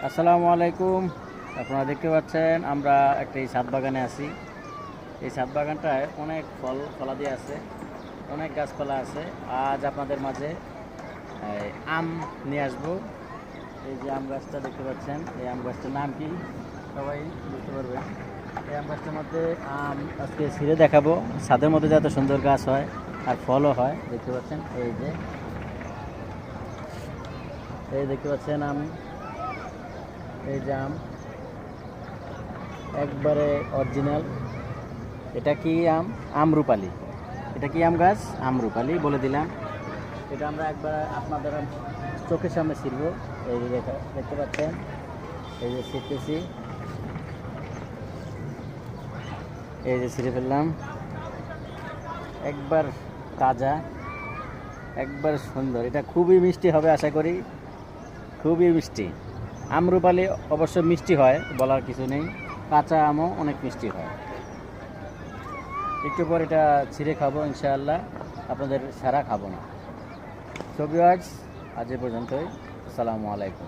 আসসালামু আলাইকুম। আপনারা দেখতে পাচ্ছেন আমরা একটা এই ছাদ বাগানে আছি। এই ছাদ বাগানটায় অনেক ফলাদি আছে, অনেক গাছপালা আছে। আজ আপনাদের মাঝে আম নিয়ে আসবো। এই যে আম গাছটা দেখতে পাচ্ছেন, এই আম গাছটার নাম কি সবাই বুঝতে পারবেন। এই আম গাছটার মধ্যে আম আজকে ছিঁড়ে দেখাবো। ছাদের মধ্যে যত সুন্দর গাছ হয় আর ফলও হয় দেখতে পাচ্ছেন। এই দেখতে পাচ্ছেন আম, এই যে আম একবারে অরিজিনাল। এটা কি আম? আমরুপালি। এটা কি আম গাছ? আমরুপালি বলে দিলাম। এটা আমরা একবার আপনাদের চোখের সামনে ছিড়ব। এই যে দেখতে পাচ্ছেন, এই যে ছিঁড়তেছি, এই যে ছিঁড়ে ফেললাম। একবার তাজা, একবার সুন্দর। এটা খুবই মিষ্টি হবে আশা করি, খুবই মিষ্টি। আমরুপালি অবশ্য মিষ্টি হয়, বলার কিছু নেই। কাঁচা আমও অনেক মিষ্টি হয়। একটু পর এটা ছিঁড়ে খাবো ইনশাআল্লাহ, আপনাদের ছাড়া খাবো না। সো ভিউয়ার্স, আজ এ পর্যন্তই। আসসালামু আলাইকুম।